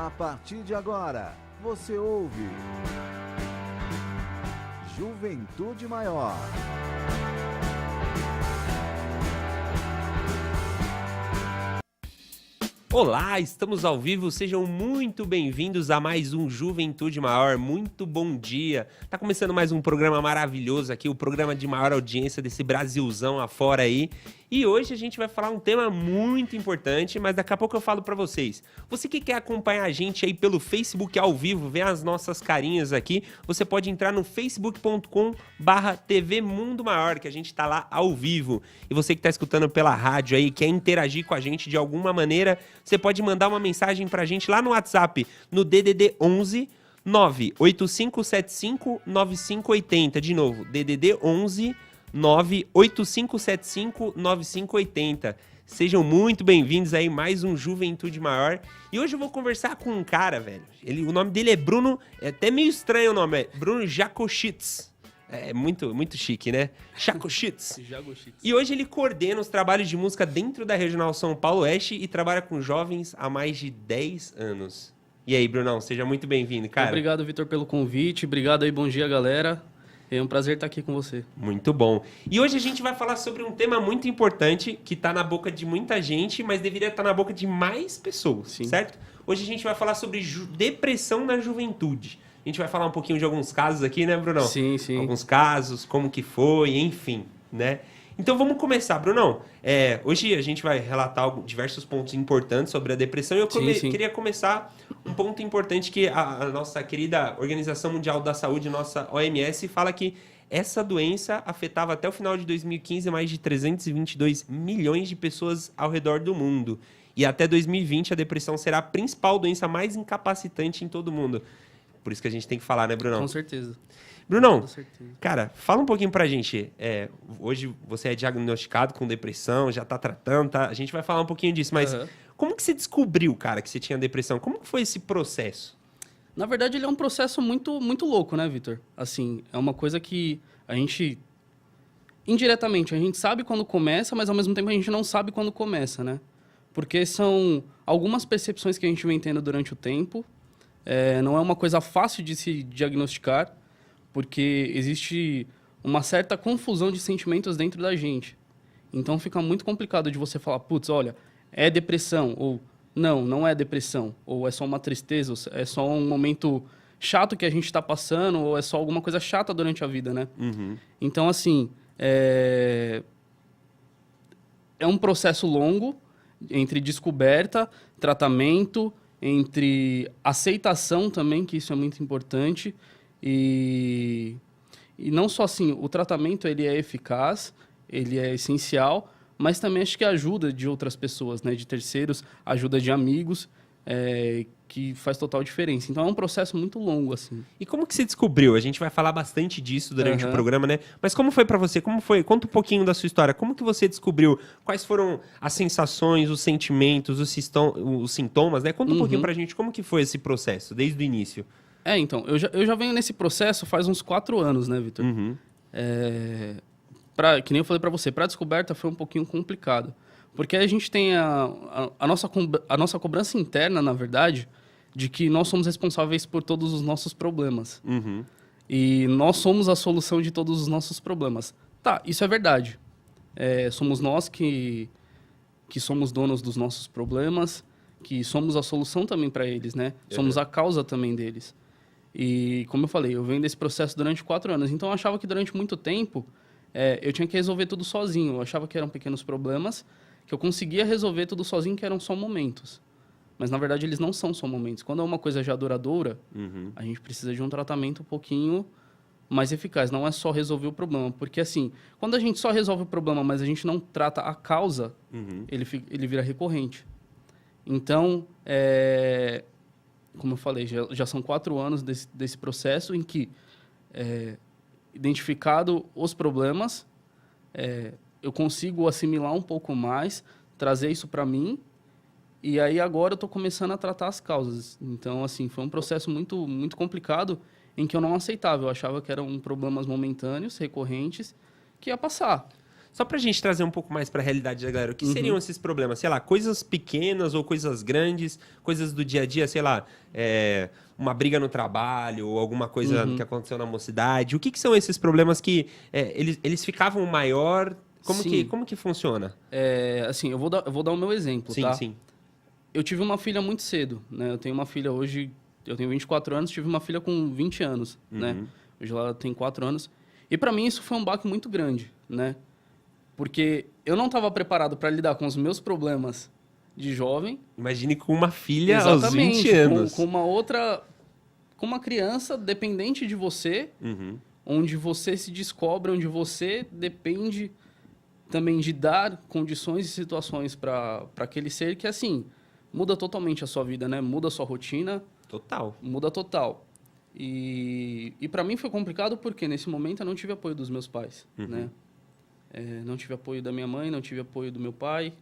A partir de agora, você ouve Juventude Maior. Olá, estamos ao vivo, sejam muito bem-vindos a mais um Juventude Maior, muito bom dia. Tá começando mais um programa maravilhoso aqui, o programa de maior audiência desse Brasilzão afora aí. E hoje a gente vai falar um tema muito importante, mas daqui a pouco eu falo pra vocês. Você que quer acompanhar a gente aí pelo Facebook ao vivo, ver as nossas carinhas aqui, você pode entrar no facebook.com/TV Mundo Maior, que a gente tá lá ao vivo. E você que tá escutando pela rádio aí, quer interagir com a gente de alguma maneira, você pode mandar uma mensagem pra gente lá no WhatsApp, no DDD 11 98575 9580. De novo, DDD 11 98575 9580. Sejam muito bem-vindos aí, mais um Juventude Maior. E hoje eu vou conversar com um cara, velho. O nome dele é Bruno, é até meio estranho o nome, é Bruno Jacoschitz. É muito chique, né? Jacoschitz. E hoje ele coordena os trabalhos de música dentro da Regional São Paulo Oeste e trabalha com jovens há mais de 10 anos. E aí, Brunão, seja muito bem-vindo, cara. Obrigado, Vitor, pelo convite. Obrigado aí, bom dia, galera. É um prazer estar aqui com você. Muito bom. E hoje a gente vai falar sobre um tema muito importante que está na boca de muita gente, mas deveria estar na boca de mais pessoas, sim, certo? Hoje a gente vai falar sobre depressão na juventude. A gente vai falar um pouquinho de alguns casos aqui, né, Brunão? Sim, sim. Alguns casos, como que foi, enfim, né? Então vamos começar, Brunão. Hoje a gente vai relatar diversos pontos importantes sobre a depressão. E eu queria começar um ponto importante que a nossa querida Organização Mundial da Saúde, nossa OMS, fala que essa doença afetava até o final de 2015 mais de 322 milhões de pessoas ao redor do mundo. E até 2020 a depressão será a principal doença mais incapacitante em todo o mundo. Por isso que a gente tem que falar, né, Brunão? Com certeza. Brunão, cara, fala um pouquinho pra gente. Hoje você é diagnosticado com depressão, já tá tratando, tá? A gente vai falar um pouquinho disso, mas como que você descobriu, cara, que você tinha depressão? Como que foi esse processo? Na verdade, ele é um processo muito, muito louco, né, Vitor? Assim, é uma coisa que a gente, indiretamente, a gente sabe quando começa, mas ao mesmo tempo a gente não sabe quando começa, né? Porque são algumas percepções que a gente vem tendo durante o tempo. Não é uma coisa fácil de se diagnosticar, porque existe uma certa confusão de sentimentos dentro da gente. Então fica muito complicado de você falar, putz, olha, é depressão, ou não é depressão, ou é só uma tristeza, ou é só um momento chato que a gente está passando, ou é só alguma coisa chata durante a vida, né? Uhum. Então, assim, é um processo longo entre descoberta, tratamento, entre aceitação também, que isso é muito importante. E não só assim, o tratamento ele é eficaz, ele é essencial, mas também acho que ajuda de outras pessoas, né, de terceiros, ajuda de amigos, que faz total diferença. Então é um processo muito longo, assim. E como que você descobriu? A gente vai falar bastante disso durante o programa, né? Mas como foi pra você? Como foi? Conta um pouquinho da sua história. Como que você descobriu? Quais foram as sensações, os sentimentos, os sintomas, né? Conta um pouquinho pra gente como que foi esse processo, desde o início. Então, eu já venho nesse processo faz uns 4 anos, né, Vitor? Uhum. Que nem eu falei pra você, pra descoberta foi um pouquinho complicado. Porque a gente tem a nossa cobrança interna, na verdade, de que nós somos responsáveis por todos os nossos problemas. Uhum. E nós somos a solução de todos os nossos problemas. Tá, isso é verdade. Somos nós que somos donos dos nossos problemas, que somos a solução também para eles, né? Somos a causa também deles. E, como eu falei, eu venho desse processo durante 4 anos. Então, eu achava que durante muito tempo eu tinha que resolver tudo sozinho. Eu achava que eram pequenos problemas, que eu conseguia resolver tudo sozinho, que eram só momentos. Mas, na verdade, eles não são só momentos. Quando é uma coisa já duradoura, a gente precisa de um tratamento um pouquinho mais eficaz. Não é só resolver o problema. Porque, assim, quando a gente só resolve o problema, mas a gente não trata a causa, ele vira recorrente. Então, como eu falei, já são 4 anos desse processo em que, identificado os problemas, eu consigo assimilar um pouco mais, trazer isso para mim, e aí agora eu estou começando a tratar as causas. Então, assim, foi um processo muito, muito complicado em que eu não aceitava. Eu achava que eram problemas momentâneos, recorrentes, que ia passar. Só pra gente trazer um pouco mais pra realidade da galera, o que seriam esses problemas? Sei lá, coisas pequenas ou coisas grandes, coisas do dia a dia, sei lá, uma briga no trabalho ou alguma coisa que aconteceu na mocidade. O que são esses problemas que eles ficavam maior? Como que funciona? Assim, eu vou dar o meu exemplo, tá? Sim. Eu tive uma filha muito cedo, né? Eu tenho uma filha hoje, eu tenho 24 anos, tive uma filha com 20 anos, né? Hoje ela tem 4 anos. E pra mim isso foi um baque muito grande, né? Porque eu não estava preparado para lidar com os meus problemas de jovem. Imagine com uma filha aos 20 anos. Com uma criança dependente de você, onde você se descobre, onde você depende também de dar condições e situações para aquele ser que, assim, muda totalmente a sua vida, né? Muda a sua rotina. Total. Muda total. E para mim foi complicado porque, nesse momento, eu não tive apoio dos meus pais, né? Não tive apoio da minha mãe, não tive apoio do meu pai.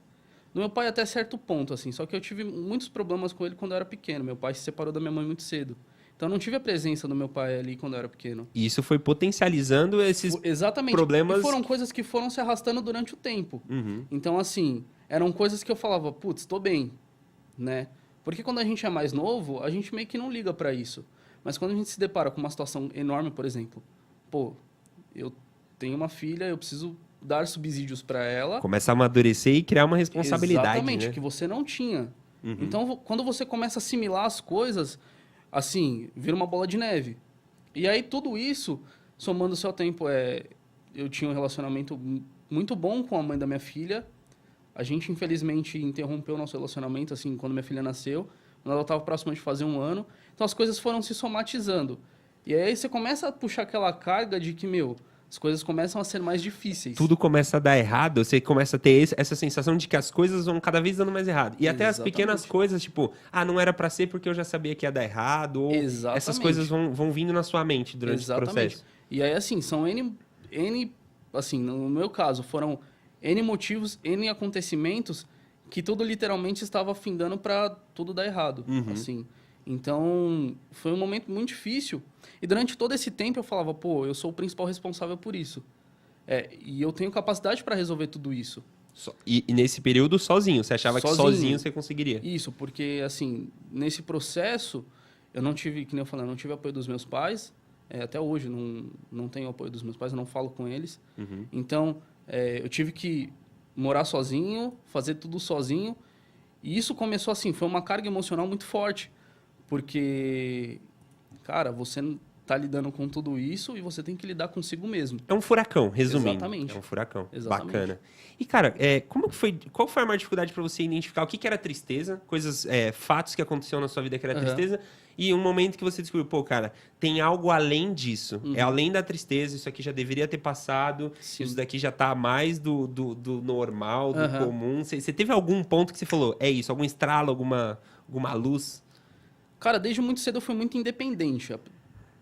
Do meu pai até certo ponto, assim. Só que eu tive muitos problemas com ele quando eu era pequeno. Meu pai se separou da minha mãe muito cedo. Então, eu não tive a presença do meu pai ali quando eu era pequeno. E isso foi potencializando esses problemas... E foram coisas que foram se arrastando durante o tempo. Então, assim, eram coisas que eu falava, putz, tô bem, né? Porque quando a gente é mais novo, a gente meio que não liga pra isso. Mas quando a gente se depara com uma situação enorme, por exemplo, pô, eu tenho uma filha, eu preciso dar subsídios para ela. Começa a amadurecer e criar uma responsabilidade, exatamente, né? que você não tinha. Então, quando você começa a assimilar as coisas, assim, vira uma bola de neve. E aí, tudo isso, somando-se ao tempo, eu tinha um relacionamento muito bom com a mãe da minha filha. A gente, infelizmente, interrompeu o nosso relacionamento, assim, quando minha filha nasceu. Quando ela estava próxima de fazer 1 ano. Então, as coisas foram se somatizando. E aí, você começa a puxar aquela carga de que, as coisas começam a ser mais difíceis. Tudo começa a dar errado, você começa a ter essa sensação de que as coisas vão cada vez dando mais errado. E até as pequenas coisas, tipo, não era pra ser porque eu já sabia que ia dar errado, ou essas coisas vão vindo na sua mente durante o processo. E aí, assim, são N, assim, no meu caso, foram N motivos, N acontecimentos que tudo literalmente estava afindando pra tudo dar errado, assim. Então, foi um momento muito difícil. E durante todo esse tempo eu falava, pô, eu sou o principal responsável por isso. E eu tenho capacidade para resolver tudo isso. E nesse período sozinho? Você achava que sozinho você conseguiria? Isso, porque, assim, nesse processo, eu não tive, que nem eu falei, eu não tive apoio dos meus pais. Até hoje não tenho apoio dos meus pais, eu não falo com eles. Então, eu tive que morar sozinho, fazer tudo sozinho. E isso começou assim, foi uma carga emocional muito forte. Porque, cara, você tá lidando com tudo isso e você tem que lidar consigo mesmo. É um furacão, resumindo. Exatamente. É um furacão. Exatamente. Bacana. E, cara, qual foi a maior dificuldade para você identificar o que era tristeza, coisas, fatos que aconteceram na sua vida que era tristeza, e um momento que você descobriu, pô, cara, tem algo além disso. É além da tristeza, isso aqui já deveria ter passado, isso daqui já tá mais do normal, do comum. Você teve algum ponto que você falou, é isso, algum estralo, alguma luz? Cara, desde muito cedo eu fui muito independente.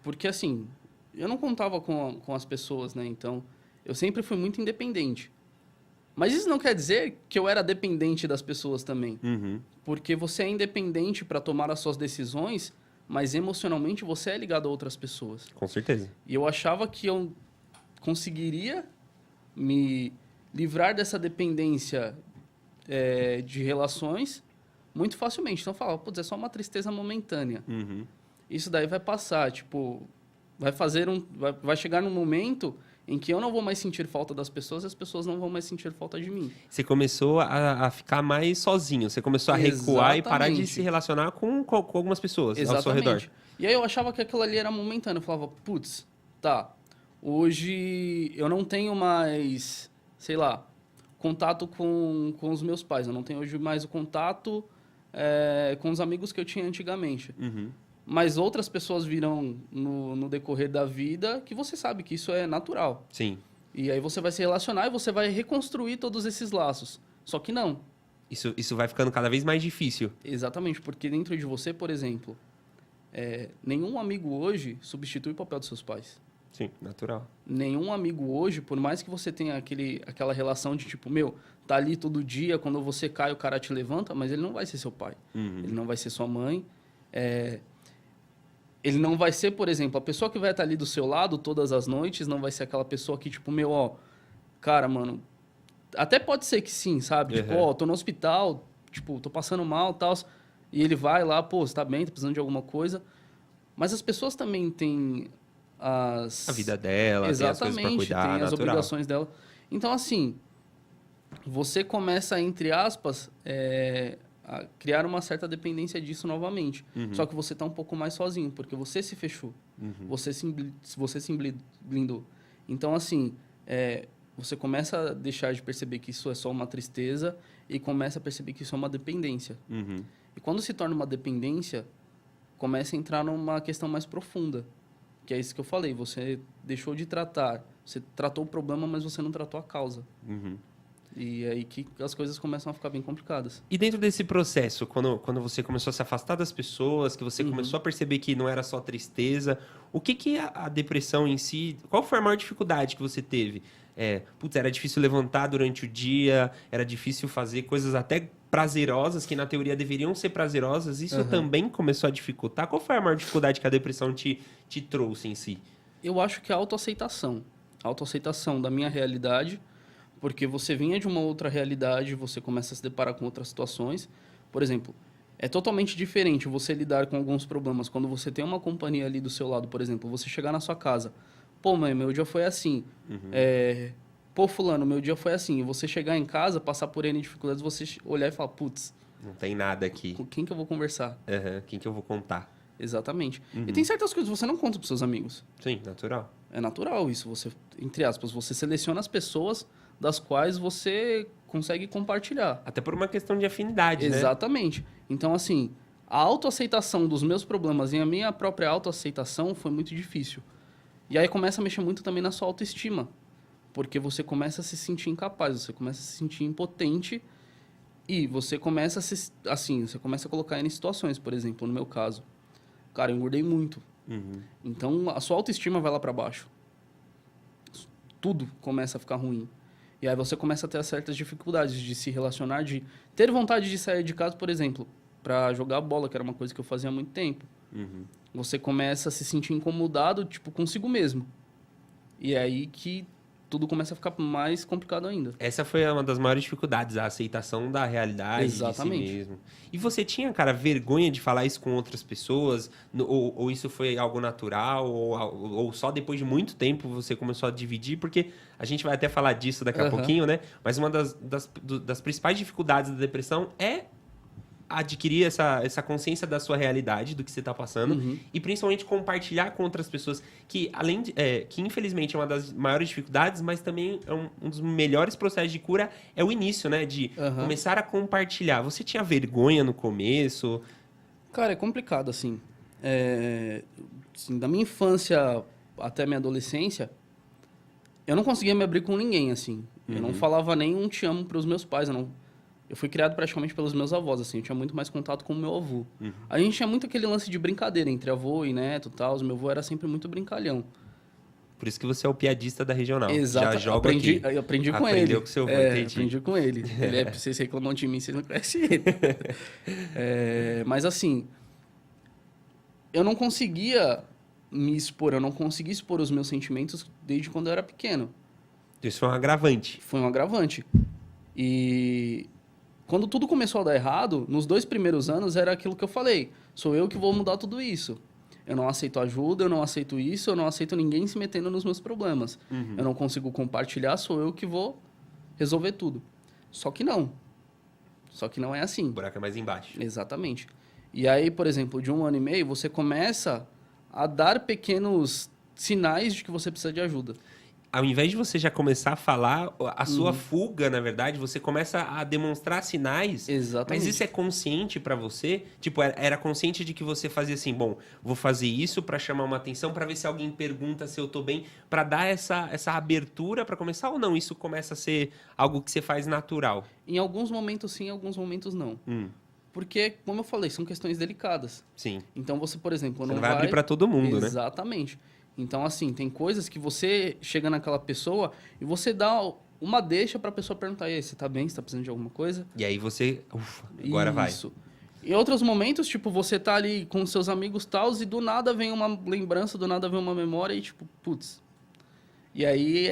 Porque, assim, eu não contava com as pessoas, né? Então, eu sempre fui muito independente. Mas isso não quer dizer que eu era dependente das pessoas também. Porque você é independente para tomar as suas decisões, mas emocionalmente você é ligado a outras pessoas. Com certeza. E eu achava que eu conseguiria me livrar dessa dependência de relações muito facilmente. Então eu falava, putz, é só uma tristeza momentânea. Isso daí vai passar, tipo, vai chegar num momento em que eu não vou mais sentir falta das pessoas e as pessoas não vão mais sentir falta de mim. Você começou a ficar mais sozinho, você começou a recuar e parar de se relacionar com algumas pessoas ao seu redor. E aí eu achava que aquilo ali era momentâneo. Eu falava, putz, tá, hoje eu não tenho mais, sei lá, contato com os meus pais. Eu não tenho hoje mais o contato com os amigos que eu tinha antigamente. Mas outras pessoas viram no decorrer da vida que você sabe que isso é natural. Sim. E aí você vai se relacionar e você vai reconstruir todos esses laços. Só que não. Isso vai ficando cada vez mais difícil. Exatamente, porque dentro de você, por exemplo, nenhum amigo hoje substitui o papel dos seus pais. Sim, natural. Nenhum amigo hoje, por mais que você tenha aquela relação de tipo, tá ali todo dia, quando você cai o cara te levanta, mas ele não vai ser seu pai. Ele não vai ser sua mãe. Ele não vai ser, por exemplo, a pessoa que vai estar ali do seu lado todas as noites, não vai ser aquela pessoa que, tipo, cara, mano, Até pode ser que sim, sabe? Tipo, ó, tô no hospital, tipo, tô passando mal e tal. E ele vai lá, pô, você tá bem, tá precisando de alguma coisa. Mas as pessoas também têm a vida dela, tem as coisas pra cuidar, tem as obrigações dela. Então, assim, você começa, entre aspas, a criar uma certa dependência disso novamente. Só que você tá um pouco mais sozinho, porque você se fechou. Você se blindou. Então, assim, você começa a deixar de perceber que isso é só uma tristeza e começa a perceber que isso é uma dependência. E quando se torna uma dependência, começa a entrar numa questão mais profunda. Que é isso que eu falei, você deixou de tratar. Você tratou o problema, mas você não tratou a causa. E é aí que as coisas começam a ficar bem complicadas. E dentro desse processo, quando você começou a se afastar das pessoas, que você começou a perceber que não era só tristeza, o que a depressão em si... Qual foi a maior dificuldade que você teve? Era difícil levantar durante o dia, era difícil fazer coisas até prazerosas, que na teoria deveriam ser prazerosas. Isso também começou a dificultar? Qual foi a maior dificuldade que a depressão te trouxe em si? Eu acho que a autoaceitação. A autoaceitação da minha realidade... Porque você vinha de uma outra realidade, você começa a se deparar com outras situações. Por exemplo, é totalmente diferente você lidar com alguns problemas quando você tem uma companhia ali do seu lado. Por exemplo, você chegar na sua casa. Pô, mãe, meu dia foi assim. Pô, fulano, meu dia foi assim. E você chegar em casa, passar por N dificuldades, você olhar e falar, putz... Não tem nada aqui. Com quem que eu vou conversar? Quem que eu vou contar? Exatamente. E tem certas coisas que você não conta pros seus amigos. Sim, natural. É natural isso. Você, entre aspas, você seleciona as pessoas... das quais você consegue compartilhar. Até por uma questão de afinidade, Exatamente. Então, assim, a autoaceitação dos meus problemas e a minha própria autoaceitação foi muito difícil. E aí começa a mexer muito também na sua autoestima. Porque você começa a se sentir incapaz, você começa a se sentir impotente e você começa você começa a colocar em situações, por exemplo, no meu caso. Cara, eu engordei muito. Então, a sua autoestima vai lá para baixo. Tudo começa a ficar ruim. E aí você começa a ter certas dificuldades de se relacionar, de ter vontade de sair de casa, por exemplo, para jogar bola, que era uma coisa que eu fazia há muito tempo. Você começa a se sentir incomodado, tipo, consigo mesmo. E é aí que tudo começa a ficar mais complicado ainda. Essa foi uma das maiores dificuldades, a aceitação da realidade. Exatamente. De si mesmo. E você tinha, cara, vergonha de falar isso com outras pessoas? Ou isso foi algo natural? Ou só depois de muito tempo você começou a dividir? Porque a gente vai até falar disso daqui a pouquinho, né? Mas uma das principais dificuldades da depressão é adquirir essa consciência da sua realidade, do que você está passando, e principalmente compartilhar com outras pessoas, que além de, que infelizmente é uma das maiores dificuldades, mas também é um dos melhores processos de cura, é o início, né? De começar a compartilhar. Você tinha vergonha no começo? Cara, é complicado, assim. Assim, da minha infância até minha adolescência, eu não conseguia me abrir com ninguém, assim. Eu não falava nem um te amo para os meus pais, eu fui criado praticamente pelos meus avós, assim. Eu tinha muito mais contato com o meu avô. A gente tinha muito aquele lance de brincadeira entre avô e neto e tal. O meu avô era sempre muito brincalhão. Por isso que você é o piadista da regional. Exato. Já joga aqui. Eu aprendi com Aprendeu ele. com o seu avô, entendi. Aprendi com ele. Vocês reclamam de mim, vocês não conhecem ele. Mas assim, eu não conseguia me expor, eu não conseguia expor os meus sentimentos desde quando eu era pequeno. Isso foi um agravante. Foi um agravante. E... quando tudo começou a dar errado, nos 2 primeiros anos era aquilo que eu falei. Sou eu que vou mudar tudo isso. Eu não aceito ajuda, eu não aceito isso, eu não aceito ninguém se metendo nos meus problemas. Eu não consigo compartilhar, sou eu que vou resolver tudo. Só que não. Só que não é assim. O buraco é mais embaixo. Exatamente. E aí, por exemplo, de 1 ano e meio, você começa a dar pequenos sinais de que você precisa de ajuda. Ao invés de você já começar a falar, a sua fuga, na verdade, você começa a demonstrar sinais. Exatamente. Mas isso é consciente pra você? Tipo, era consciente de que você fazia assim, bom, vou fazer isso pra chamar uma atenção, pra ver se alguém pergunta se eu tô bem, pra dar essa abertura pra começar, ou não? Isso começa a ser algo que você faz natural? Em alguns momentos sim, em alguns momentos não. Porque, como eu falei, são questões delicadas. Sim. Então você, por exemplo, você não vai abrir pra todo mundo, né? Exatamente. Então, assim, tem coisas que você chega naquela pessoa e você dá uma deixa pra pessoa perguntar, e aí, você tá bem? Você tá precisando de alguma coisa? E aí você, ufa, agora vai. Isso. Em outros momentos, tipo, você tá ali com seus amigos tals e do nada vem uma lembrança, do nada vem uma memória e tipo, putz. E aí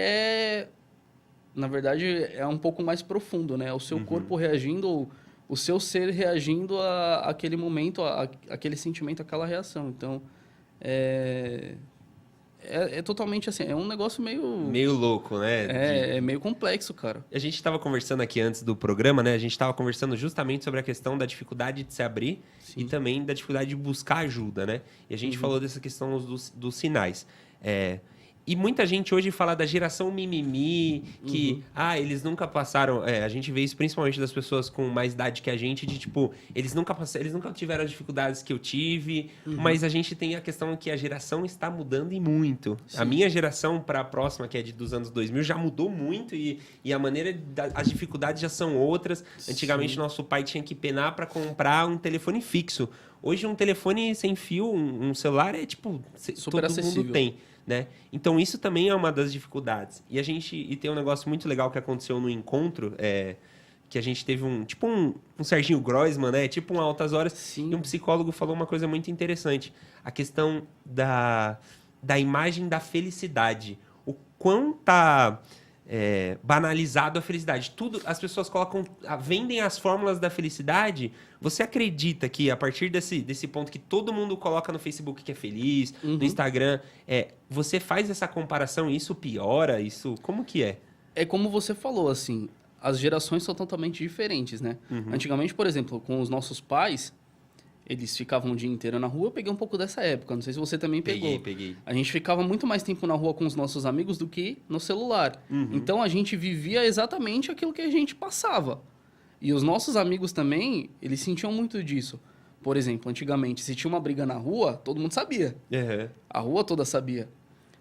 na verdade, é um pouco mais profundo, né? O seu corpo reagindo, o seu ser reagindo àquele momento, àquele sentimento, àquela reação. Então, é totalmente assim, é um negócio meio louco, né? É meio complexo, cara. A gente estava conversando aqui antes do programa, né? A gente estava conversando justamente sobre a questão da dificuldade de se abrir e também da dificuldade de buscar ajuda, né? E a gente falou dessa questão dos sinais. E muita gente hoje fala da geração mimimi, que, eles nunca passaram... a gente vê isso principalmente das pessoas com mais idade que a gente, de tipo, eles nunca tiveram as dificuldades que eu tive, mas a gente tem a questão que a geração está mudando e muito. Sim. A minha geração para a próxima, que é dos anos 2000, já mudou muito e a maneira... as dificuldades já são outras. Antigamente, nosso pai tinha que penar para comprar um telefone fixo. Hoje, um telefone sem fio, um celular, é tipo... super todo acessível. mundo tem. Né? Então, isso também é uma das dificuldades. E tem um negócio muito legal que aconteceu no encontro, que a gente teve um Serginho Groisman, né? Tipo um Altas Horas. Sim. E um psicólogo falou uma coisa muito interessante. A questão da imagem da felicidade. O quão tá banalizado a felicidade. As pessoas vendem as fórmulas da felicidade. Você acredita que a partir desse ponto que todo mundo coloca no Facebook que é feliz, no Instagram, você faz essa comparação e isso piora? Como que é? É como você falou, assim, as gerações são totalmente diferentes, né? Antigamente, por exemplo, com os nossos pais, eles ficavam o dia inteiro na rua. Eu peguei um pouco dessa época, não sei se você também pegou. Peguei. A gente ficava muito mais tempo na rua com os nossos amigos do que no celular. Então, a gente vivia exatamente aquilo que a gente passava. E os nossos amigos também, eles sentiam muito disso. Por exemplo, antigamente, se tinha uma briga na rua, todo mundo sabia. A rua toda sabia.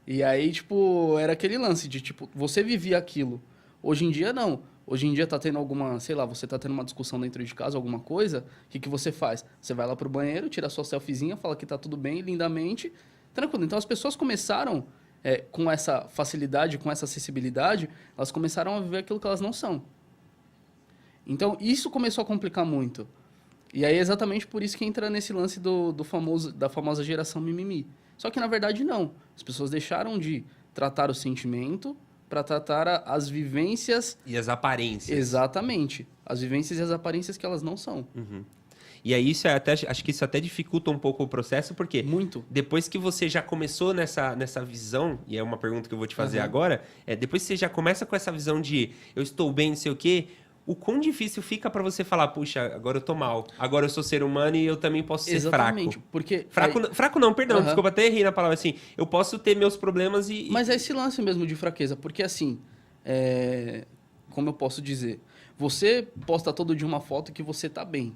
E aí, tipo, era aquele lance de, tipo, você vivia aquilo. Hoje em dia, não. Hoje em dia tá tendo alguma, sei lá, você tá tendo uma discussão dentro de casa, alguma coisa, o que você faz? Você vai lá pro banheiro, tira a sua selfiezinha, fala que tá tudo bem, lindamente, tranquilo. Então, as pessoas começaram, com essa facilidade, com essa acessibilidade, elas começaram a viver aquilo que elas não são. Então, isso começou a complicar muito. E aí, é exatamente por isso que entra nesse lance da famosa geração mimimi. Só que, na verdade, não. As pessoas deixaram de tratar o sentimento para tratar as vivências... E as aparências. Exatamente. As vivências e as aparências que elas não são. E aí, acho que isso até dificulta um pouco o processo, porque... Muito. Depois que você já começou nessa visão, e é uma pergunta que eu vou te fazer agora, depois que você já começa com essa visão de eu estou bem, não sei o quê... O quão difícil fica para você falar, puxa, agora eu tô mal, agora eu sou ser humano e eu também posso ser fraco. Porque... Fraco não, perdão, desculpa, até errei na palavra, assim, eu posso ter meus problemas e... Mas é esse lance mesmo de fraqueza, porque assim, como eu posso dizer, você posta todo dia uma foto que você tá bem,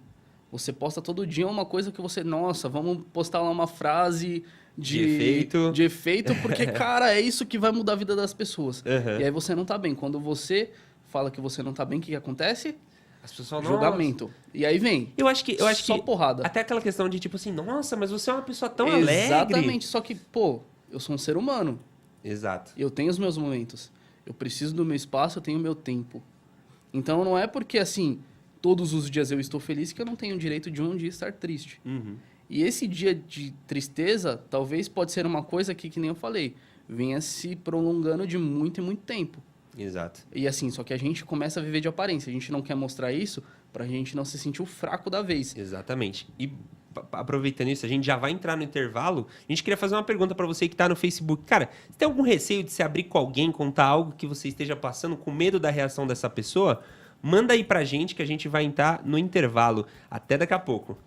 você posta todo dia uma coisa que você, nossa, vamos postar lá uma frase de efeito, porque, cara, é isso que vai mudar a vida das pessoas. E aí você não tá bem, quando você... fala que você não tá bem, o que acontece? As pessoas julgamento. Nossa. E aí vem. Eu acho que só porrada. Até aquela questão de tipo assim, nossa, mas você é uma pessoa tão alegre. Exatamente, só que, pô, eu sou um ser humano. Exato. Eu tenho os meus momentos. Eu preciso do meu espaço, eu tenho o meu tempo. Então não é porque assim, todos os dias eu estou feliz que eu não tenho o direito de um dia estar triste. E esse dia de tristeza, talvez pode ser uma coisa que nem eu falei, venha se prolongando de muito e muito tempo. Exato. E assim, só que a gente começa a viver de aparência. A gente não quer mostrar isso pra gente não se sentir o fraco da vez. Exatamente. E aproveitando isso, a gente já vai entrar no intervalo. A gente queria fazer uma pergunta pra você que tá no Facebook. Cara, você tem algum receio de se abrir com alguém, contar algo que você esteja passando, com medo da reação dessa pessoa? Manda aí pra gente que a gente vai entrar no intervalo. Até daqui a pouco.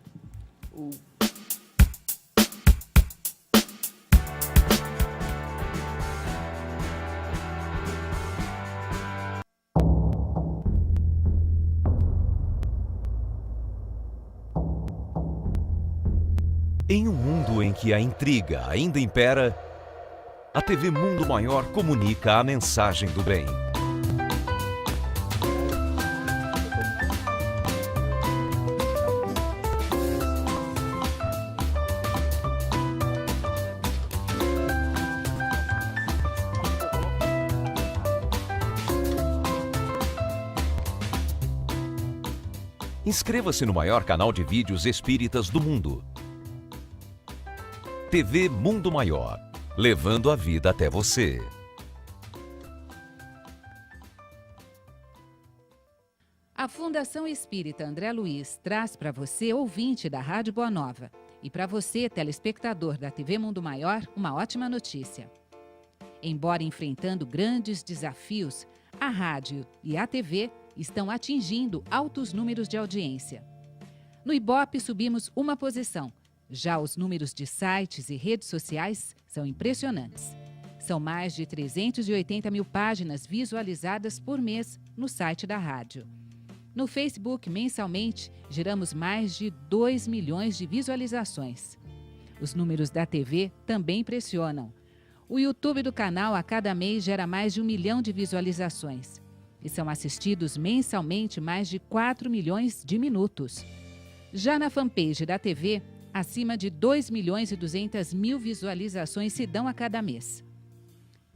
Em um mundo em que a intriga ainda impera, a TV Mundo Maior comunica a mensagem do bem. Inscreva-se no maior canal de vídeos espíritas do mundo. TV Mundo Maior, levando a vida até você. Fundação Espírita André Luiz traz para você, ouvinte da Rádio Boa Nova, e para você, telespectador da TV Mundo Maior, uma ótima notícia. Embora enfrentando grandes desafios, a rádio e a TV estão atingindo altos números de audiência. No Ibope subimos uma posição. Já os números de sites e redes sociais são impressionantes. São mais de 380 mil páginas visualizadas por mês no site da rádio. No Facebook, mensalmente, geramos mais de 2 milhões de visualizações. Os números da TV também impressionam. O YouTube do canal a cada mês gera mais de 1 milhão de visualizações. E são assistidos mensalmente mais de 4 milhões de minutos. Já na fanpage da TV, acima de 2 milhões e 200 mil visualizações se dão a cada mês.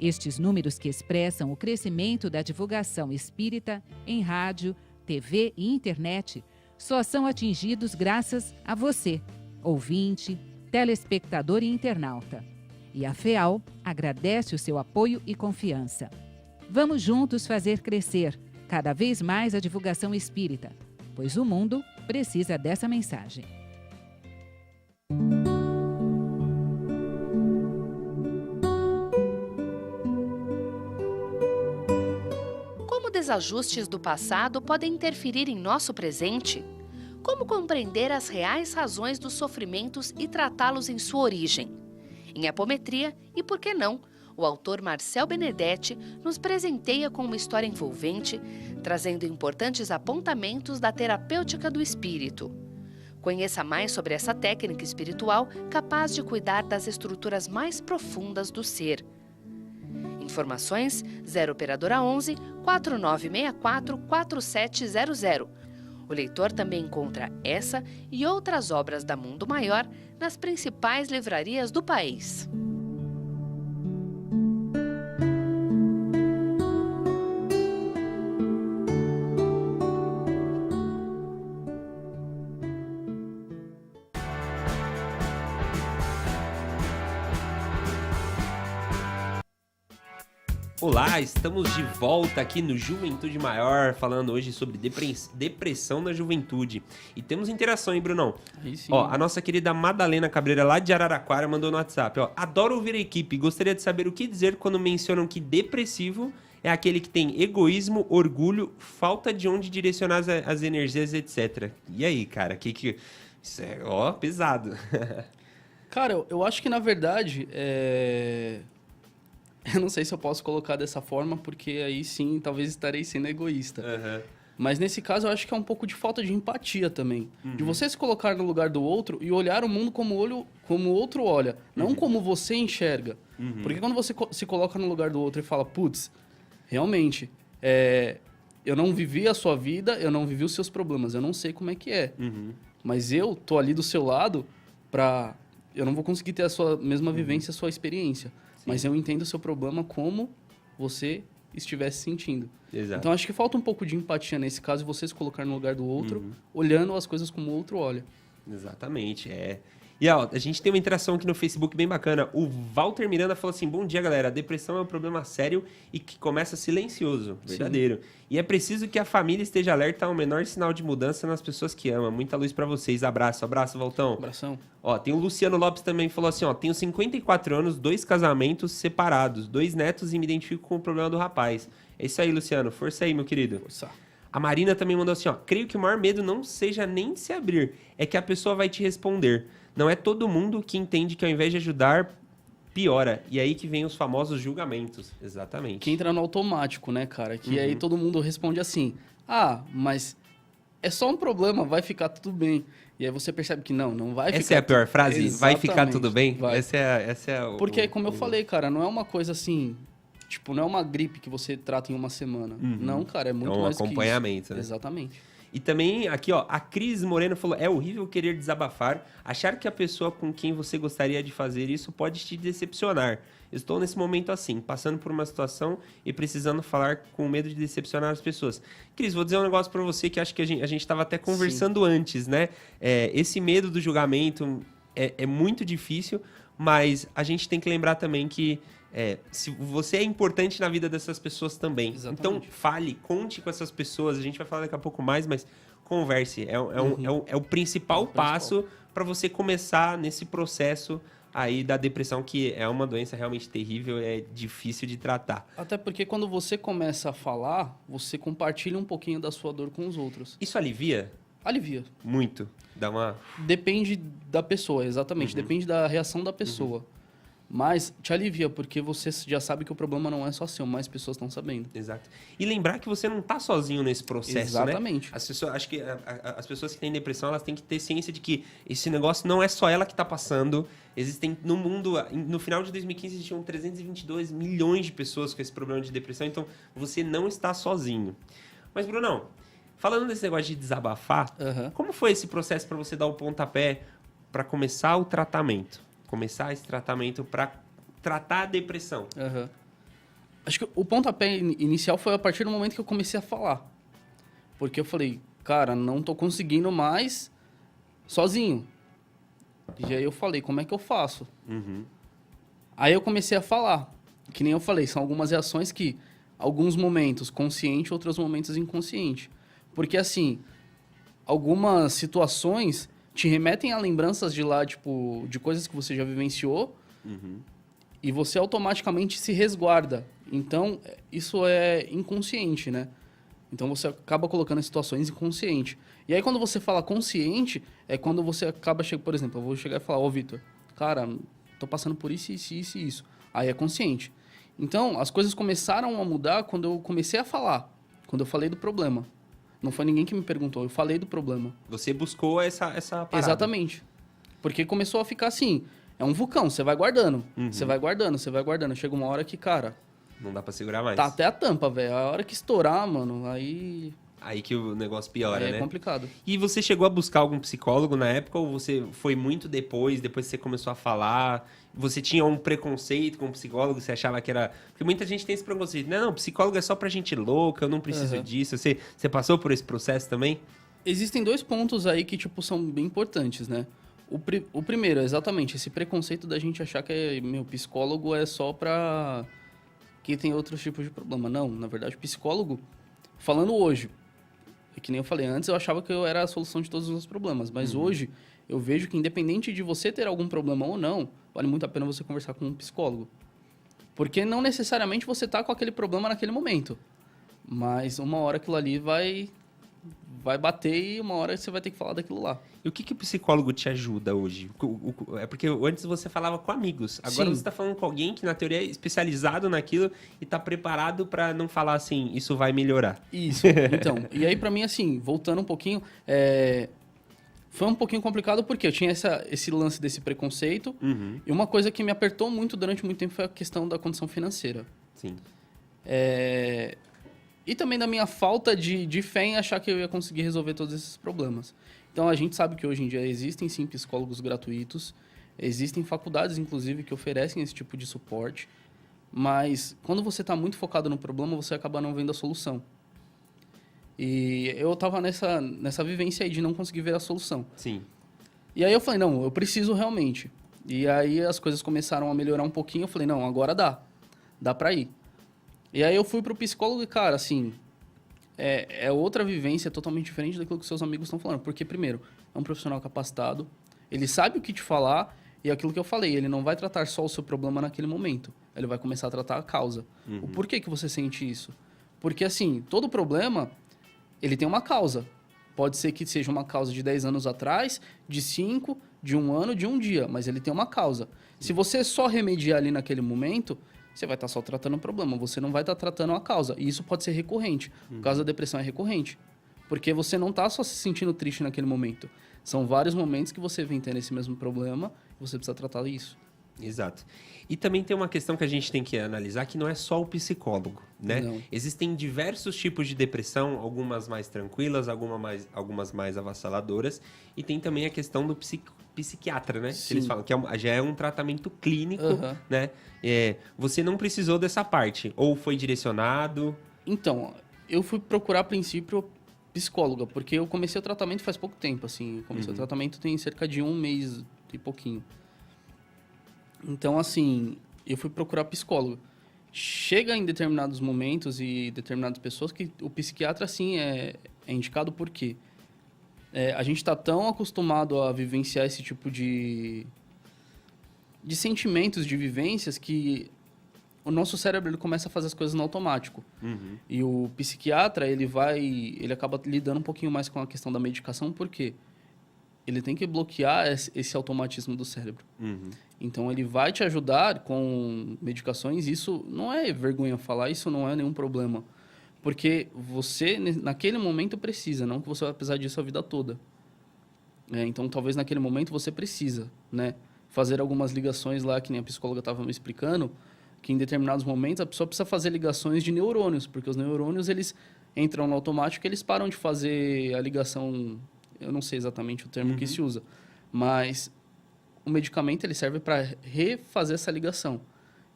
Estes números que expressam o crescimento da divulgação espírita em rádio, TV e internet só são atingidos graças a você, ouvinte, telespectador e internauta. E a FEAL agradece o seu apoio e confiança. Vamos juntos fazer crescer cada vez mais a divulgação espírita, pois o mundo precisa dessa mensagem. Desajustes do passado podem interferir em nosso presente? Como compreender as reais razões dos sofrimentos e tratá-los em sua origem? Em Apometria, e por que não, o autor Marcel Benedetti nos presenteia com uma história envolvente, trazendo importantes apontamentos da terapêutica do espírito. Conheça mais sobre essa técnica espiritual capaz de cuidar das estruturas mais profundas do ser. Informações 0 Operadora 11 4964 4700. O leitor também encontra essa e outras obras da Mundo Maior nas principais livrarias do país. Olá, estamos de volta aqui no Juventude Maior, falando hoje sobre depressão na juventude. E temos interação, hein, Brunão? Aí sim. Ó, a nossa querida Madalena Cabreira, lá de Araraquara, mandou no WhatsApp, ó. Adoro ouvir a equipe, gostaria de saber o que dizer quando mencionam que depressivo é aquele que tem egoísmo, orgulho, falta de onde direcionar as energias, etc. E aí, cara, isso é, ó, pesado. Cara, eu acho que, na verdade, eu não sei se eu posso colocar dessa forma, porque aí sim, talvez estarei sendo egoísta. Uhum. Mas nesse caso, eu acho que é um pouco de falta de empatia também. De você se colocar no lugar do outro e olhar o mundo como o outro olha, não como você enxerga. Porque quando você se coloca no lugar do outro e fala, putz, realmente, eu não vivi a sua vida, eu não vivi os seus problemas, eu não sei como é que é. Mas eu tô ali do seu lado eu não vou conseguir ter a sua mesma vivência, a sua experiência. Mas eu entendo o seu problema como você estivesse sentindo. Exato. Então, acho que falta um pouco de empatia nesse caso, você se colocar no lugar do outro, olhando as coisas como o outro olha. Exatamente, E ó, a gente tem uma interação aqui no Facebook bem bacana. O Walter Miranda falou assim, bom dia, galera. A depressão é um problema sério e que começa silencioso, verdadeiro. Sim. E é preciso que a família esteja alerta ao menor sinal de mudança nas pessoas que amam. Muita luz pra vocês. Abraço, Valtão. Abração. Ó, tem o Luciano Lopes também, falou assim, ó, tenho 54 anos, 2 casamentos separados, 2 netos e me identifico com o problema do rapaz. É isso aí, Luciano. Força aí, meu querido. Força. A Marina também mandou assim, ó, creio que o maior medo não seja nem se abrir, é que a pessoa vai te responder. Não é todo mundo que entende que ao invés de ajudar, piora. E aí que vem os famosos julgamentos. Exatamente. Que entra no automático, né, cara? Que aí todo mundo responde assim, mas é só um problema, vai ficar tudo bem. E aí você percebe que não vai ficar... Essa é a pior frase? Exatamente. Vai ficar tudo bem? Vai. Essa é Porque, como eu falei, cara, não é uma coisa assim... Tipo, não é uma gripe que você trata em uma semana. Não, cara, é muito mais que isso. É um acompanhamento, né? Exatamente. E também, aqui, ó, a Cris Moreno falou, é horrível querer desabafar, achar que a pessoa com quem você gostaria de fazer isso pode te decepcionar. Estou nesse momento assim, passando por uma situação e precisando falar com medo de decepcionar as pessoas. Cris, vou dizer um negócio pra você que acho que a gente estava até conversando antes, né? Esse medo do julgamento é muito difícil, mas a gente tem que lembrar também que se você é importante na vida dessas pessoas também. Exatamente. Então, fale, conte com essas pessoas. A gente vai falar daqui a pouco mais, mas converse. É o principal passo para você começar nesse processo aí da depressão, que é uma doença realmente terrível, é difícil de tratar. Até porque quando você começa a falar, você compartilha um pouquinho da sua dor com os outros. Isso alivia? Alivia. Muito. Dá uma... Depende da pessoa, exatamente. Depende da reação da pessoa. Mas te alivia, porque você já sabe que o problema não é só seu, mais pessoas estão sabendo. Exato. E lembrar que você não está sozinho nesse processo, exatamente. Né? As pessoas, acho que as pessoas que têm depressão, elas têm que ter ciência de que esse negócio não é só ela que está passando. Existem no mundo, no final de 2015, existiam 322 milhões de pessoas com esse problema de depressão, então você não está sozinho. Mas, Brunão, falando desse negócio de desabafar, como foi esse processo para você dar o pontapé para começar o tratamento? Começar esse tratamento para tratar a depressão? Acho que o pontapé inicial foi a partir do momento que eu comecei a falar. Porque eu falei, cara, não tô conseguindo mais sozinho. E aí eu falei, como é que eu faço? Aí eu comecei a falar. Que nem eu falei, são algumas reações que, alguns momentos consciente, outros momentos inconsciente. Porque assim, algumas situações te remetem a lembranças de lá, tipo, de coisas que você já vivenciou, e você automaticamente se resguarda. Então, isso é inconsciente, né? Então, você acaba colocando em situações inconscientes. E aí, quando você fala consciente, é quando você acaba, por exemplo, eu vou chegar e falar, ô, Vitor, cara, tô passando por isso, isso, isso e isso. Aí é consciente. Então, as coisas começaram a mudar quando eu comecei a falar, quando eu falei do problema. Não foi ninguém que me perguntou, eu falei do problema. Você buscou essa parada. Exatamente. Porque começou a ficar assim, é um vulcão, você vai guardando, você vai guardando, você vai guardando. Chega uma hora que, cara... Não dá pra segurar mais. Tá até a tampa, velho. A hora que estourar, mano, aí... Aí que o negócio piora, né? É complicado. E você chegou a buscar algum psicólogo na época ou você foi muito depois que você começou a falar? Você tinha um preconceito com o psicólogo? Você achava que era... Porque muita gente tem esse preconceito. Não, psicólogo é só pra gente louca, eu não preciso disso. Você passou por esse processo também? Existem 2 pontos aí que, tipo, são bem importantes, né? O primeiro, exatamente, esse preconceito da gente achar que psicólogo é só pra quem tem outros tipos de problema. Não, na verdade, psicólogo, falando hoje, que nem eu falei antes, eu achava que eu era a solução de todos os meus problemas. Mas hoje, eu vejo que independente de você ter algum problema ou não, vale muito a pena você conversar com um psicólogo. Porque não necessariamente você tá com aquele problema naquele momento. Mas uma hora aquilo ali vai bater e uma hora você vai ter que falar daquilo lá. E o que o psicólogo te ajuda hoje? É porque antes você falava com amigos. Agora você está falando com alguém que, na teoria, é especializado naquilo e está preparado para não falar assim, isso vai melhorar. Isso. Então, e aí para mim, assim, voltando um pouquinho, foi um pouquinho complicado porque eu tinha esse lance desse preconceito. E uma coisa que me apertou muito durante muito tempo foi a questão da condição financeira. Sim. E também da minha falta de fé em achar que eu ia conseguir resolver todos esses problemas. Então, a gente sabe que hoje em dia existem, sim, psicólogos gratuitos. Existem faculdades, inclusive, que oferecem esse tipo de suporte. Mas, quando você está muito focado no problema, você acaba não vendo a solução. E eu estava nessa vivência aí de não conseguir ver a solução. Sim. E aí eu falei, não, eu preciso realmente. E aí as coisas começaram a melhorar um pouquinho. Eu falei, não, agora dá para ir. E aí eu fui pro psicólogo e, cara, assim, é outra vivência totalmente diferente daquilo que seus amigos estão falando. Porque, primeiro, é um profissional capacitado, ele sabe o que te falar, e aquilo que eu falei, ele não vai tratar só o seu problema naquele momento. Ele vai começar a tratar a causa. O porquê que você sente isso? Porque, assim, todo problema, ele tem uma causa. Pode ser que seja uma causa de 10 anos atrás, de 5, de 1 ano, de 1 dia, mas ele tem uma causa. Se você só remediar ali naquele momento, você vai estar só tratando o problema, você não vai estar tratando a causa. E isso pode ser recorrente. O caso da depressão é recorrente. Porque você não está só se sentindo triste naquele momento. São vários momentos que você vem tendo esse mesmo problema e você precisa tratar isso. Exato. E também tem uma questão que a gente tem que analisar, que não é só o psicólogo, né? Não. Existem diversos tipos de depressão, algumas mais tranquilas, algumas mais avassaladoras, e tem também a questão do psiquiatra, né? Que eles falam que já é um tratamento clínico, né? Você não precisou dessa parte, ou foi direcionado? Então, eu fui procurar a princípio psicóloga, porque eu comecei o tratamento faz pouco tempo, assim. Eu comecei o tratamento tem cerca de 1 mês e pouquinho. Então, assim, e eu fui procurar psicólogo. Chega em determinados momentos e determinadas pessoas que o psiquiatra, sim, é indicado por quê? A gente está tão acostumado a vivenciar esse tipo de sentimentos, de vivências, que o nosso cérebro ele começa a fazer as coisas no automático. Uhum. E o psiquiatra, ele acaba lidando um pouquinho mais com a questão da medicação, porque ele tem que bloquear esse automatismo do cérebro. Uhum. Então, ele vai te ajudar com medicações. Isso não é vergonha falar, isso não é nenhum problema. Porque você, naquele momento, precisa, não que você vai precisar disso a vida toda. Então, talvez naquele momento você precisa, né? Fazer algumas ligações lá, que nem a psicóloga estava me explicando, que em determinados momentos a pessoa precisa fazer ligações de neurônios, porque os neurônios, eles entram no automático e eles param de fazer a ligação, eu não sei exatamente o termo que se usa, mas o medicamento ele serve para refazer essa ligação.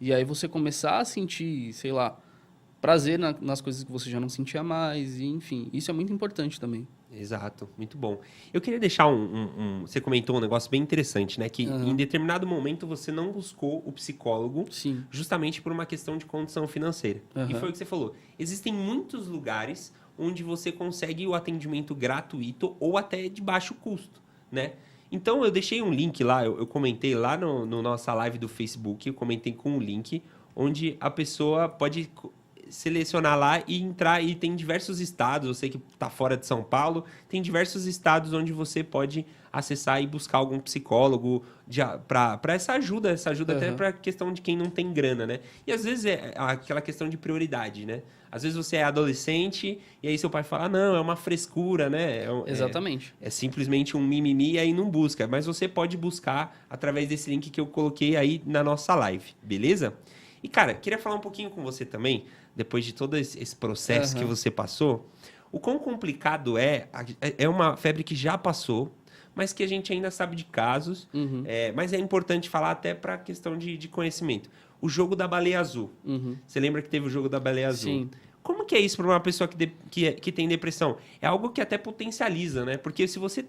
E aí você começar a sentir, sei lá, prazer nas coisas que você já não sentia mais, e enfim, isso é muito importante também. Exato, muito bom. Eu queria deixar você comentou um negócio bem interessante, né? Que em determinado momento você não buscou o psicólogo Sim. justamente por uma questão de condição financeira. E foi o que você falou. Existem muitos lugares onde você consegue o atendimento gratuito ou até de baixo custo, né? Então, eu deixei um link lá, eu comentei lá no nossa live do Facebook, eu comentei com um link onde a pessoa pode selecionar lá e entrar, e tem diversos estados, eu sei que está fora de São Paulo, tem diversos estados onde você pode acessar e buscar algum psicólogo para essa ajuda até para a questão de quem não tem grana, né? E às vezes é aquela questão de prioridade, né? Às vezes você é adolescente e aí seu pai fala, não, é uma frescura, né? Exatamente. É simplesmente um mimimi e aí não busca. Mas você pode buscar através desse link que eu coloquei aí na nossa live, beleza? E, cara, queria falar um pouquinho com você também, depois de todo esse processo que você passou, o quão complicado é uma febre que já passou, mas que a gente ainda sabe de casos, mas é importante falar até para a questão de conhecimento. O jogo da baleia azul. Você lembra que teve o jogo da baleia azul? Sim. Como que é isso para uma pessoa que tem depressão? É algo que até potencializa, né? Porque se você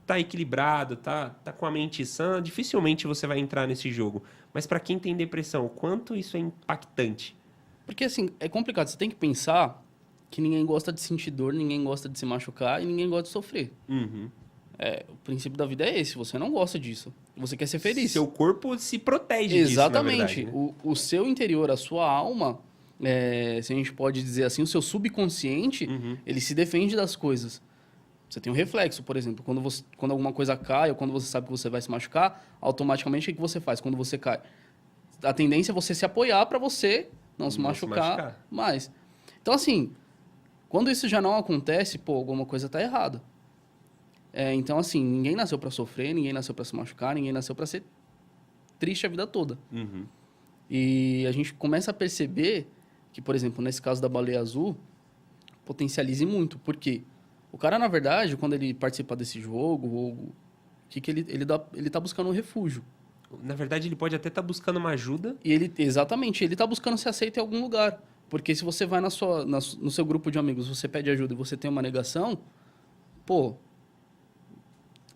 tá equilibrado, tá com a mente sã, dificilmente você vai entrar nesse jogo. Mas para quem tem depressão, o quanto isso é impactante? Porque, assim, é complicado. Você tem que pensar que ninguém gosta de sentir dor, ninguém gosta de se machucar e ninguém gosta de sofrer. O princípio da vida é esse. Você não gosta disso. Você quer ser feliz. Seu corpo se protege Exatamente. disso, na verdade, né? O seu interior, a sua alma, se a gente pode dizer assim, o seu subconsciente, ele se defende das coisas. Você tem um reflexo, por exemplo. Quando alguma coisa cai ou quando você sabe que você vai se machucar, automaticamente o que você faz quando você cai? A tendência é você se apoiar para você não se machucar mais. Então, assim, quando isso já não acontece, alguma coisa está errada. Então, assim, ninguém nasceu para sofrer, ninguém nasceu para se machucar, ninguém nasceu para ser triste a vida toda. E a gente começa a perceber que, por exemplo, nesse caso da baleia azul, potencialize muito. Por quê? O cara, na verdade, quando ele participa desse jogo, ele tá buscando um refúgio. Na verdade, ele pode até estar buscando uma ajuda. E exatamente, ele está buscando ser aceito em algum lugar. Porque se você vai no seu grupo de amigos, você pede ajuda e você tem uma negação,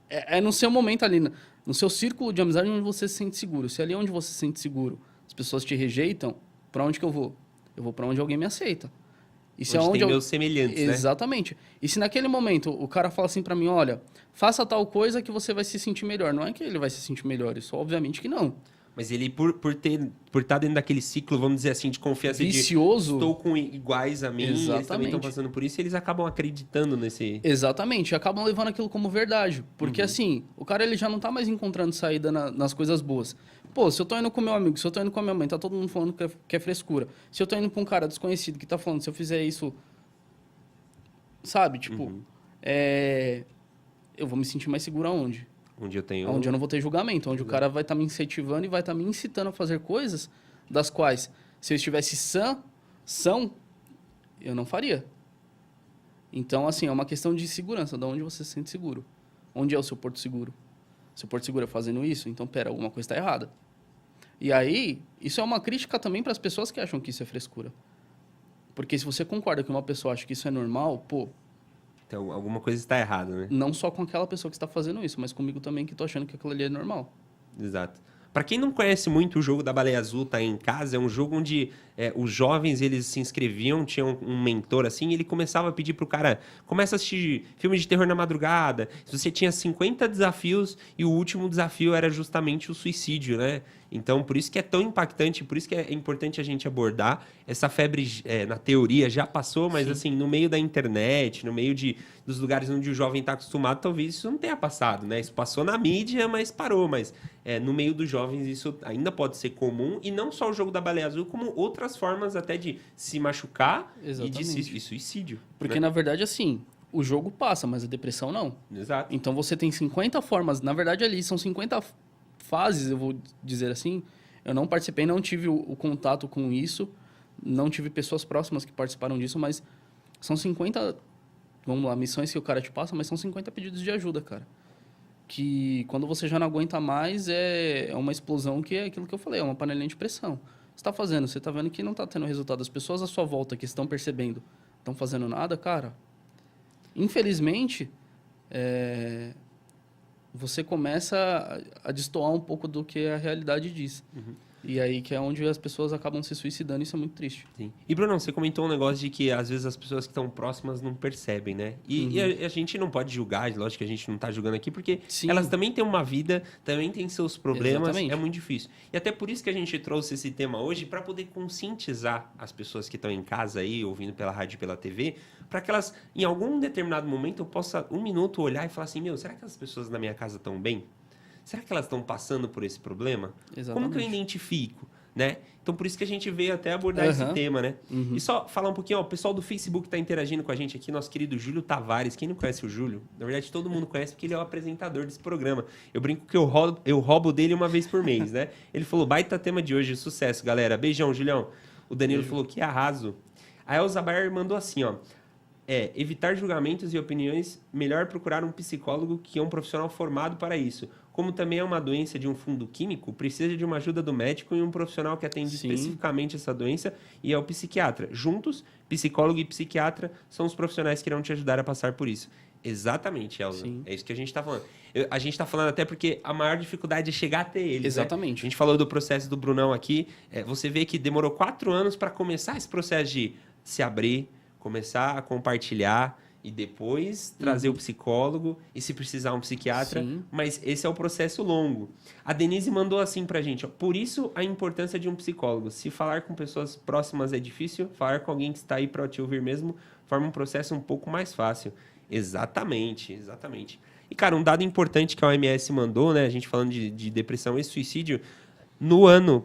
é no seu momento ali, no seu círculo de amizade onde você se sente seguro. Se ali onde você se sente seguro, as pessoas te rejeitam, para onde que eu vou? Eu vou para onde alguém me aceita. E se onde tem meus semelhantes, né? Exatamente. E se naquele momento o cara fala assim para mim, olha, faça tal coisa que você vai se sentir melhor. Não é que ele vai se sentir melhor, isso obviamente que não. Mas ele, por estar dentro daquele ciclo, vamos dizer assim, de confiança vicioso, estou com iguais a mim, exatamente. Eles também estão passando por isso, e eles acabam acreditando nesse... Exatamente, acabam levando aquilo como verdade. Porque assim, o cara ele já não tá mais encontrando saída nas coisas boas. Se eu tô indo com meu amigo, se eu tô indo com a minha mãe, tá todo mundo falando que é frescura. Se eu tô indo pra um cara desconhecido que tá falando, se eu fizer isso, sabe, eu vou me sentir mais seguro aonde? Onde eu não vou ter julgamento, onde o cara vai estar me incentivando e vai estar me incitando a fazer coisas das quais, se eu estivesse são, eu não faria. Então, assim, é uma questão de segurança, de onde você se sente seguro. Onde é o seu porto seguro? Seu porto seguro é fazendo isso? Então, alguma coisa está errada. E aí, isso é uma crítica também para as pessoas que acham que isso é frescura. Porque se você concorda que uma pessoa acha que isso é normal, então, alguma coisa está errada, né? Não só com aquela pessoa que está fazendo isso, mas comigo também que estou achando que aquilo ali é normal. Exato. Para quem não conhece muito o jogo da Baleia Azul, tá em casa, é um jogo onde os jovens, eles se inscreviam, tinham um mentor assim, e ele começava a pedir pro cara, começa a assistir filme de terror na madrugada. Você tinha 50 desafios e o último desafio era justamente o suicídio, né? Então, por isso que é tão impactante, por isso que é importante a gente abordar. Essa febre, na teoria, já passou, mas assim, no meio da internet, no meio dos lugares onde o jovem está acostumado, talvez isso não tenha passado, né? Isso passou na mídia, mas parou. Mas no meio dos jovens isso ainda pode ser comum. E não só o jogo da Baleia Azul, como outras formas até de se machucar e de suicídio. Porque, né? na verdade, assim, o jogo passa, mas a depressão não. Exato. Então, você tem 50 formas. Na verdade, ali são 50 fases, eu vou dizer assim. Eu não participei, não tive o contato com isso. Não tive pessoas próximas que participaram disso, mas são 50... Vamos lá, missões que o cara te passa, mas são 50 pedidos de ajuda, cara. Que quando você já não aguenta mais, é uma explosão que é aquilo que eu falei, é uma panelinha de pressão. Você está fazendo, você está vendo que não está tendo resultado. As pessoas à sua volta que estão percebendo, estão fazendo nada, cara. Infelizmente, você começa a destoar um pouco do que a realidade diz. Uhum. E aí que é onde as pessoas acabam se suicidando, isso é muito triste. Sim. E, Bruno, você comentou um negócio de que, às vezes, as pessoas que estão próximas não percebem, né? E a gente não pode julgar, lógico que a gente não está julgando aqui, porque elas também têm uma vida, também têm seus problemas, exatamente. É muito difícil. E até por isso que a gente trouxe esse tema hoje, para poder conscientizar as pessoas que estão em casa aí, ouvindo pela rádio e pela TV, para que elas, em algum determinado momento, eu possa, um minuto, olhar e falar assim, será que as pessoas na minha casa estão bem? Será que elas estão passando por esse problema? Exatamente. Como que eu identifico, né? Então, por isso que a gente veio até abordar esse tema, né? E só falar um pouquinho, o pessoal do Facebook está interagindo com a gente aqui, nosso querido Júlio Tavares. Quem não conhece o Júlio? Na verdade, todo mundo conhece porque ele é o apresentador desse programa. Eu brinco que eu roubo dele uma vez por mês, né? Ele falou, baita tema de hoje, sucesso, galera. Beijão, Julião. O Danilo falou, que arraso. A Elza Bayer mandou assim, ó. Evitar julgamentos e opiniões, melhor procurar um psicólogo que é um profissional formado para isso. Como também é uma doença de um fundo químico, precisa de uma ajuda do médico e um profissional que atende especificamente essa doença e é o psiquiatra. Juntos, psicólogo e psiquiatra são os profissionais que irão te ajudar a passar por isso. Exatamente, Elza. Sim. É isso que a gente está falando. A gente está falando até porque a maior dificuldade é chegar até eles. Exatamente. Né? A gente falou do processo do Brunão aqui. Você vê que demorou 4 anos para começar esse processo de se abrir, começar a compartilhar e depois trazer o psicólogo e, se precisar, um psiquiatra. Sim. Mas esse é o processo longo. A Denise mandou assim pra gente, ó, por isso a importância de um psicólogo. Se falar com pessoas próximas é difícil, falar com alguém que está aí para te ouvir mesmo forma um processo um pouco mais fácil. Exatamente, exatamente. E, cara, um dado importante que a OMS mandou, né, a gente falando de depressão e suicídio,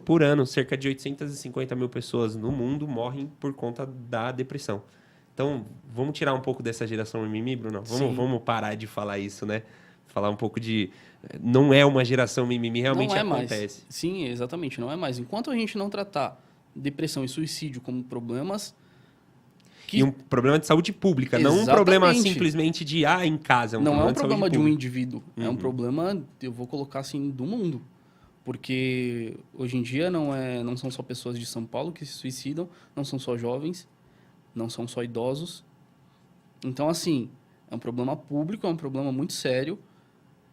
por ano, cerca de 850 mil pessoas no mundo morrem por conta da depressão. Então, vamos tirar um pouco dessa geração mimimi, Bruno? Vamos parar de falar isso, né? Falar um pouco de... Não é uma geração mimimi, realmente acontece. Mais. Sim, exatamente, não é mais. Enquanto a gente não tratar depressão e suicídio como problemas... E um problema de saúde pública, exatamente. Não um problema simplesmente de em casa. Não é um problema de um indivíduo, é um problema, eu vou colocar assim, do mundo. Porque hoje em dia não são só pessoas de São Paulo que se suicidam, não são só jovens, não são só idosos. Então, assim, é um problema público, é um problema muito sério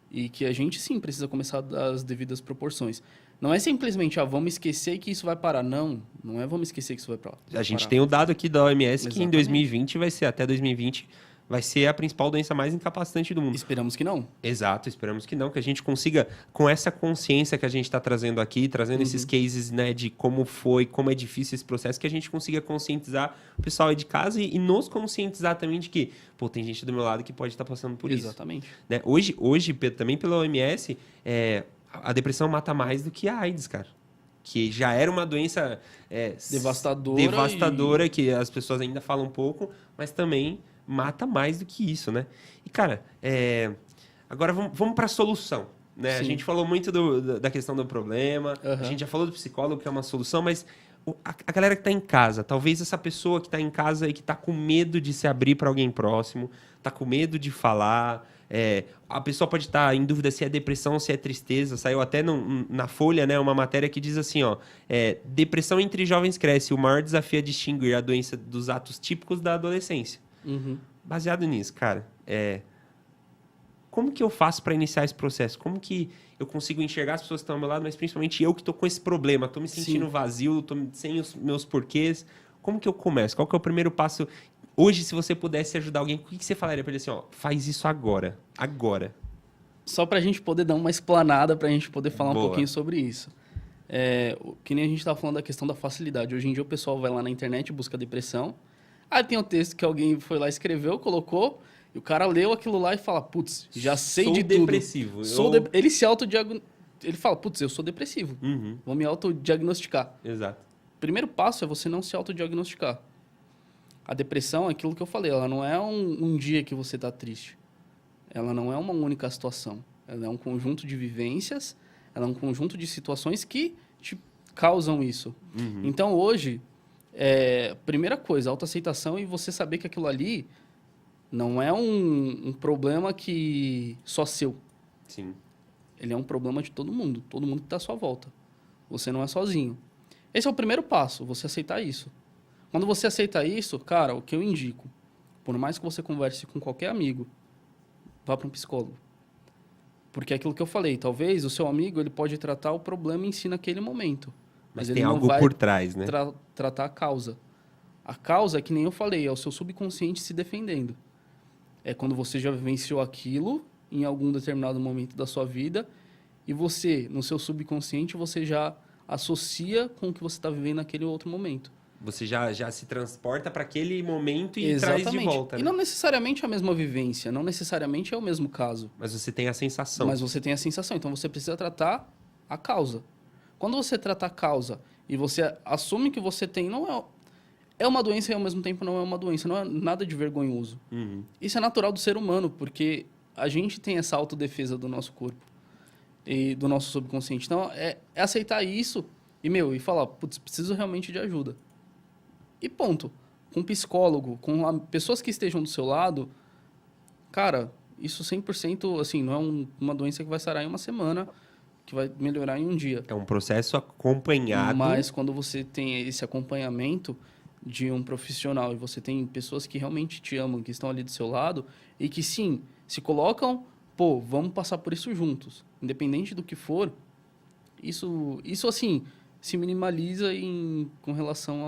e que a gente, sim, precisa começar a dar as devidas proporções. Não é simplesmente, vamos esquecer que isso vai parar. Não é vamos esquecer que isso vai parar. A gente tem o dado aqui da OMS que em 2020 vai ser, até 2020, vai ser a principal doença mais incapacitante do mundo. Esperamos que não. Exato, esperamos que não. Que a gente consiga, com essa consciência que a gente está trazendo aqui, trazendo esses cases, né, de como é difícil esse processo, que a gente consiga conscientizar o pessoal aí de casa e nos conscientizar também de que, tem gente do meu lado que pode estar passando por isso. Exatamente. Né? Hoje, também pela OMS, a depressão mata mais do que a AIDS, cara. Que já era uma doença devastadora que as pessoas ainda falam um pouco, mas também mata mais do que isso, né? E, cara, agora vamos para a solução, né? Sim. A gente falou muito da questão do problema, a gente já falou do psicólogo, que é uma solução, mas a galera que está em casa, talvez essa pessoa que está em casa e que está com medo de se abrir para alguém próximo, está com medo de falar, a pessoa pode estar em dúvida se é depressão ou se é tristeza. Saiu até na Folha, né, uma matéria que diz assim, ó, depressão entre jovens cresce, o maior desafio é distinguir a doença dos atos típicos da adolescência. Baseado nisso, cara, como que eu faço para iniciar esse processo? Como que eu consigo enxergar as pessoas que estão ao meu lado, mas principalmente eu que estou com esse problema, estou me sentindo vazio, estou sem os meus porquês. Como que eu começo? Qual que é o primeiro passo? Hoje, se você pudesse ajudar alguém, o que você falaria para ele assim, ó, faz isso agora, agora? Só para a gente poder dar uma explanada, para a gente poder falar um pouquinho sobre isso. Que nem a gente estava falando da questão da facilidade. Hoje em dia o pessoal vai lá na internet, busca depressão. Aí tem um texto que alguém foi lá, escreveu, colocou, e o cara leu aquilo lá e fala, putz, já sei de tudo. Depressivo. Ele se autodiagnostica. Ele fala, putz, eu sou depressivo. Vou me autodiagnosticar. Exato. O primeiro passo é você não se autodiagnosticar. A depressão é aquilo que eu falei, ela não é um dia que você está triste. Ela não é uma única situação. Ela é um conjunto de vivências, ela é um conjunto de situações que te causam isso. Então, hoje, primeira coisa, autoaceitação e você saber que aquilo ali não é um problema que só seu. Sim. Ele é um problema de todo mundo que está à sua volta. Você não é sozinho. Esse é o primeiro passo, você aceitar isso. Quando você aceita isso, cara, o que eu indico, por mais que você converse com qualquer amigo, vá para um psicólogo. Porque é aquilo que eu falei, talvez o seu amigo ele pode tratar o problema em si naquele momento. Mas ele tem não algo vai por trás, né? tratar a causa. A causa é que nem eu falei, é o seu subconsciente se defendendo. É quando você já vivenciou aquilo em algum determinado momento da sua vida e você, no seu subconsciente, você já associa com o que você está vivendo naquele outro momento. Você já se transporta para aquele momento e traz de volta. Né? E não necessariamente a mesma vivência, não necessariamente é o mesmo caso. Mas você tem a sensação. Mas você tem a sensação, então você precisa tratar a causa. Quando você trata a causa e você assume que você tem, não é uma doença e ao mesmo tempo não é uma doença, não é nada de vergonhoso. Isso é natural do ser humano, porque a gente tem essa autodefesa do nosso corpo e do nosso subconsciente. Então, é aceitar isso e falar, putz, preciso realmente de ajuda. E ponto. Com um psicólogo, com pessoas que estejam do seu lado, cara, isso 100%, assim, não é uma doença que vai sarar em uma semana, que vai melhorar em um dia. É um processo acompanhado. Mas quando você tem esse acompanhamento de um profissional e você tem pessoas que realmente te amam, que estão ali do seu lado e que, sim, se colocam, pô, vamos passar por isso juntos. Independente do que for, isso assim, se minimaliza com relação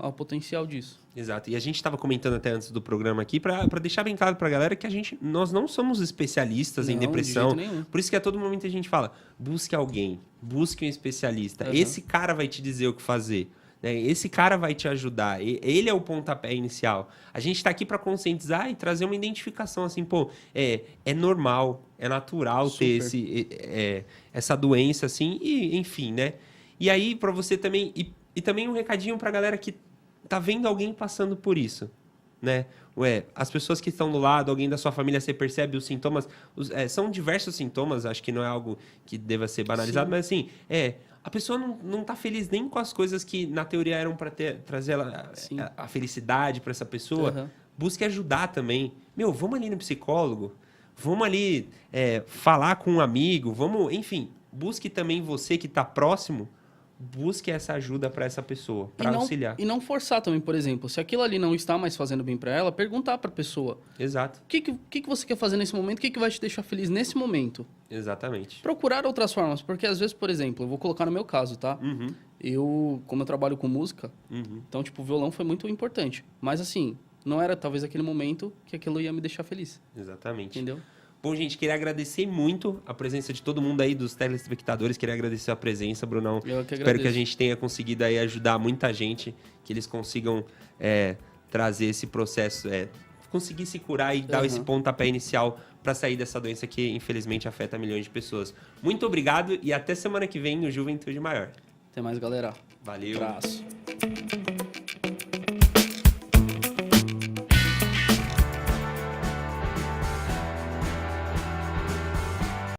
ao potencial disso. Exato. E a gente estava comentando até antes do programa aqui para deixar bem claro para a galera que nós não somos especialistas em depressão. De jeito nenhum. Por isso que a todo momento a gente fala, busque alguém, busque um especialista. Uhum. Esse cara vai te dizer o que fazer. Né? Esse cara vai te ajudar. Ele é o pontapé inicial. A gente está aqui para conscientizar e trazer uma identificação assim, pô, é normal, é natural Super. ter essa doença assim, e enfim, né? E aí, para você também... E também um recadinho para a galera que tá vendo alguém passando por isso, né? As pessoas que estão do lado, alguém da sua família, você percebe os sintomas... são diversos sintomas, acho que não é algo que deva ser banalizado, Sim. mas assim, a pessoa não tá feliz nem com as coisas que na teoria eram para trazer a felicidade para essa pessoa. Uhum. Busque ajudar também. Vamos ali no psicólogo, vamos ali falar com um amigo, enfim, busque também você que tá próximo, busque essa ajuda para essa pessoa, para auxiliar. E não forçar também, por exemplo, se aquilo ali não está mais fazendo bem para ela, perguntar para a pessoa. Exato. O que você quer fazer nesse momento? O que vai te deixar feliz nesse momento? Exatamente. Procurar outras formas, porque às vezes, por exemplo, eu vou colocar no meu caso, tá? Uhum. Como eu trabalho com música, então, tipo, o violão foi muito importante. Mas, assim, não era talvez aquele momento que aquilo ia me deixar feliz. Exatamente. Entendeu? Bom, gente, queria agradecer muito a presença de todo mundo aí, dos telespectadores. Queria agradecer a presença, Brunão. Eu que agradeço. Espero que a gente tenha conseguido aí ajudar muita gente, que eles consigam trazer esse processo, conseguir se curar e dar esse pontapé inicial para sair dessa doença que, infelizmente, afeta milhões de pessoas. Muito obrigado e até semana que vem no Juventude Maior. Até mais, galera. Valeu. Abraço.